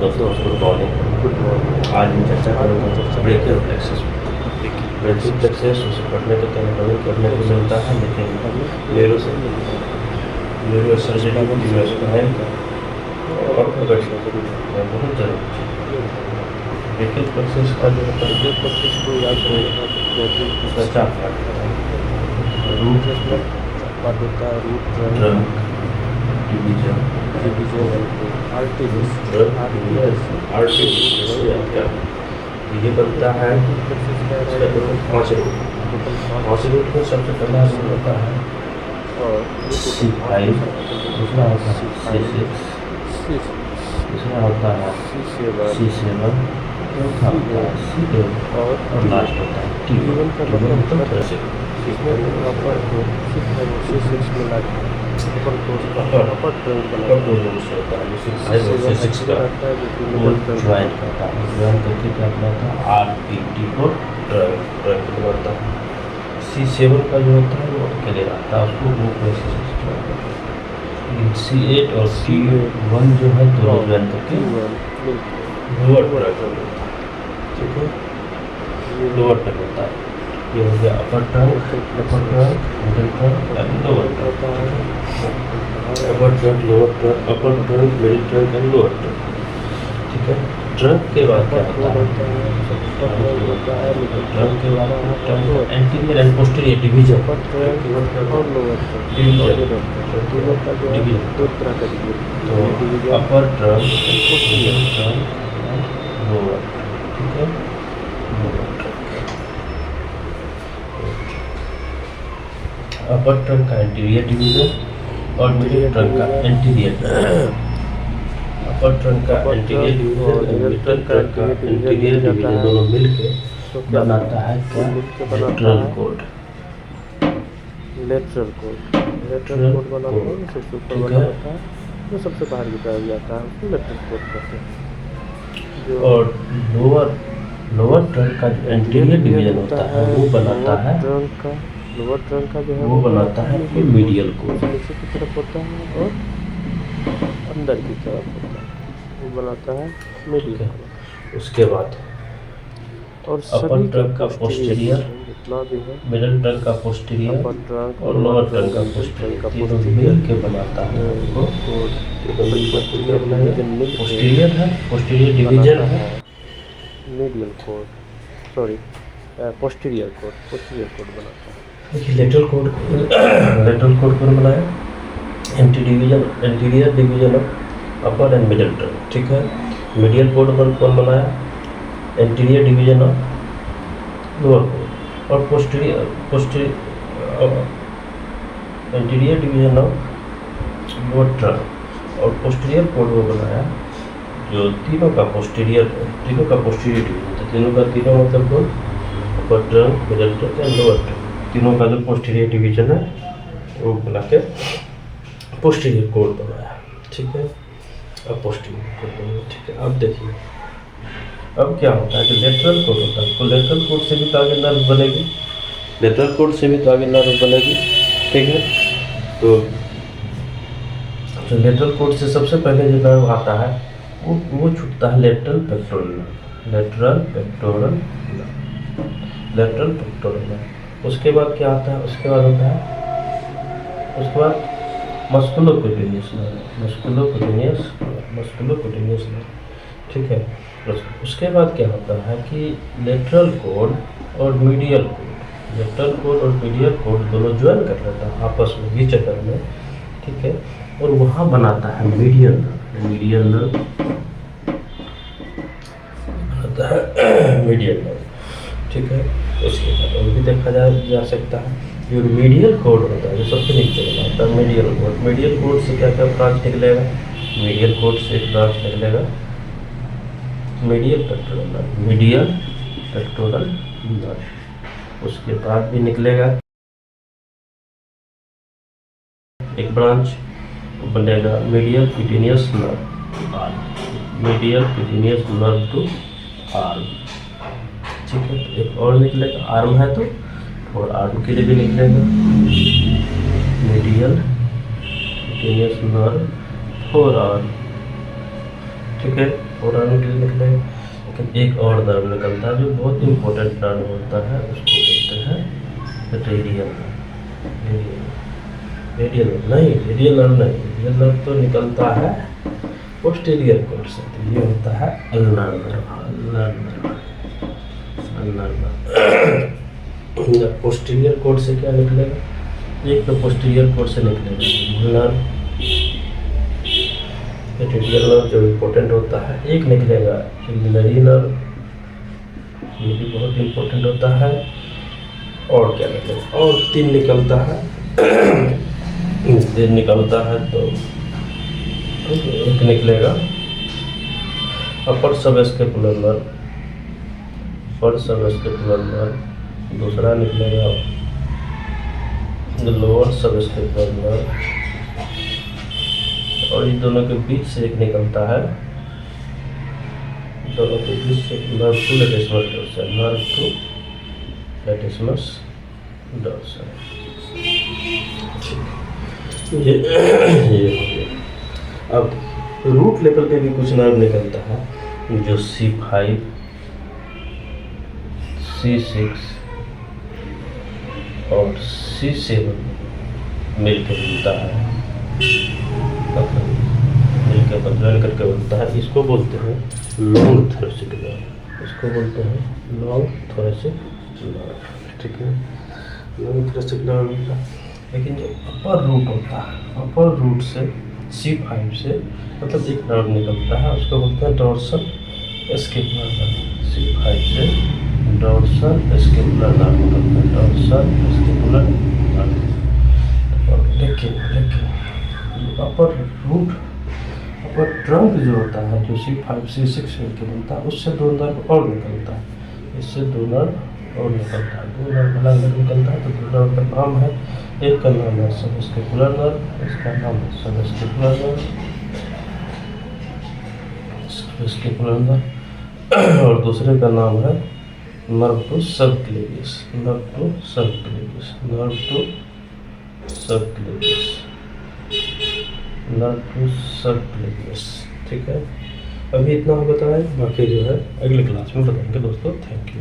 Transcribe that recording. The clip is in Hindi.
दोस्तों गुड मॉर्निंग। आज हम चर्चा करेंगे ब्रेकियल प्लेक्सस। ब्रेकियल प्लेक्सस उसे पढ़ने के टाइम रनिंग करने को मिलता है, लेकिन न्यूरो सर्जरी स्पाइन और बहुत ज़रूरी है। ब्रेकियल प्लेक्सस का जो होता है उसका चार पार्ट होता है: रूट ट्रंक, डिवीजन, आर्टरीज। ये बनता है पाँच रूट में सबसे पहला रूट होता है C5, दूसरा होता है C6, तीसरा होता है C7, चौथा होता है C8 और लास्ट होता है T1। अपर ट्रंक होता है जिसे 5 और 6 का ज्वाइन करता है। ज्वाइन करके क्या बनाता है RPT को ट्रंक बनाता है। C7 का जो होता है वो अकेले रहता है, उसको ग्रुप में C8 और C1 जो है दोनों ज्वाइन करके लोअर ट्रंक, ठीक है, लोअर ट्रंक होता है। ये हो गया अपर trunk, middle trunk and lower trunk. Upper trunk, lower trunk, upper trunk, middle trunk and lower trunk, ठीक है। ट्रंक के बाद क्या होता है? ट्रंक के बाद एंटीरियर एंड पोस्टीरियर डिवीजन और लोअर डिवीजन। तो अपर trunk, middle trunk and lower, ठीक है, लोअर ट्रंक। अपर ट्रंक का एंटीरियर डिवीजन और मिडिल ट्रंक का एंटीरियर डिवीजन। अपर ट्रंक का एंटीरियर डिवीजन और मिडिल ट्रंक का एंटीरियर डिवीजन दोनों मिलके बनाता है क्या? Lateral code. लेटरल कोड बनाता है, सबसे ऊपर बना होता है, वो सबसे बाहर की तरफ जाता है, उसको लेटरल कोड कहते हैं। और लोअर ट्रंक का जो एंटीरियर डिवीजन होता है वो बनाता है लोअर ट्रंक का जो है वो बनाता है मीडियल कोड। नीचे की तरफ होता है और अंदर की तरफ होता है, वो बनाता है मीडियल। उसके बाद और अपर ट्रंक का पोस्टीरियर, मिडिल ट्रंक का पोस्टीरियर और लोअर ट्रंक का पोस्टीरियर, तीनों मिल के बनाता है पोस्टीरियर है, पोस्टीरियर डिवीजन है, medial cord, sorry posterior cord बनाता है। लेटरल कोड कौन बनाया? Anterior division of upper and middle trunk, ठीक है। मीडियल कोड कौन बनाया? Anterior division of lower cord और anterior division of lower trunk और पोस्टीरियर कोड वो बनाया जो तीनों का पोस्टीरियर डिवीजन था। तीनों मतलब कौन? अपर trunk, middle trunk and lower trunk, तीनों का जो पोस्टीरियर डिवीजन है वो बना के पोस्टीरियर कोड बनाया, ठीक है। अब पोस्टीरियर कोड बनाया, ठीक है। अब देखिए अब क्या होता है कि लेटरल कोड होता है, तो लेटरल कोड से भी तो आगे नर्व बनेगी, ठीक है। तो लेटरल कोड से सबसे पहले जो नर्व आता है वो छूटता है लेटरल पेक्टोरल नर्व। उसके बाद क्या आता है? उसके बाद मस्कुलोक्यूटेनियस नर्व, ठीक है। उसके बाद क्या होता है कि लेटरल कोड और मीडियल कोड दोनों ज्वाइन कर लेता है आपस में बीच अगर में, ठीक है। और वहाँ बनाता है मीडियल नर्व ठीक है। उसके बाद और भी देखा जा सकता है जो मीडियल कोड होता है, जो सबसे नीचे बनाता है मीडियल कोड से क्या ब्रांच निकलेगा? मीडियल कोड से एक ब्रांच निकलेगा मीडियल पेक्टोरल नर्व। उसके बाद भी निकलेगा एक ब्रांच बनेगा medial cutaneous nerve to arm, ठीक है। एक और निकलेगा, आर्म है तो और आर्म के लिए भी निकलेगा medial cutaneous nerve for arm, ठीक है, फोराmen के लिए निकलेगा। लेकिन एक और नर्व निकलता है जो बहुत इम्पोर्टेंट नर्व होता है, उसको बोलते हैं रेडियल नर्व तो निकलता है पोस्टीरियर कॉर्ड से। तो ये होता है अल्नर नर्व। पोस्टीरियर कॉर्ड से क्या निकलेगा? एक तो पोस्टीरियर कॉर्ड से निकलेगा रेडियल नर्व जो इम्पोर्टेंट होता है। एक निकलेगा इल्नरी नर्व, ये भी बहुत इम्पोर्टेंट होता है। और क्या निकलेगा? और 3 निकलता है। 3 निकलता है तो एक निकलेगा अपर सबस्केपुलर नर्व, दूसरा निकलेगा लोअर सबस्केपुलर नर्व, और इन दोनों के बीच से एक निकलता है, दोनों के बीच से नर्व टू लेटिस्मस डोर्सल। ये हो गया। अब रूट लेवल पे भी कुछ नर्व निकलता है जो C5, C6 और C7 मिलकर बनता है, मिलकर ज्वाइन करके बनता है। इसको बोलते हैं लॉन्ग थोरेसिक नर्व, ठीक है, लॉन्ग थोरेसिक नर्व। लेकिन जो अपर रूट होता है, अपर रूट से C5 से मतलब एक नर्व निकलता है, उसको बोलते हैं डोर्सल स्केपुलर नर्व। C5 से डोर्सल स्केपुलर नर्व निकलता है, डोर्सल स्केपुलर नर्व। लेकिन अपर रूट, अपर ट्रंक जो होता है, जो C5 C6 मिलकर बनता है, उससे 2 नर्व और निकलता है, इससे 2 नर्व और निकलता है, 2 नर्व अलग अलग निकलता है। तो 2 नर्व का नाम है, एक का नाम है सबस्केपुलर नर्व, इसका नाम है सबस्केपुलर नर्व, और दूसरे का नाम है नर्व टू सबक्लेवियस, ठीक है। अभी इतना हम बताएं, बाकी जो है अगले क्लास में बताएंगे दोस्तों। Thank you.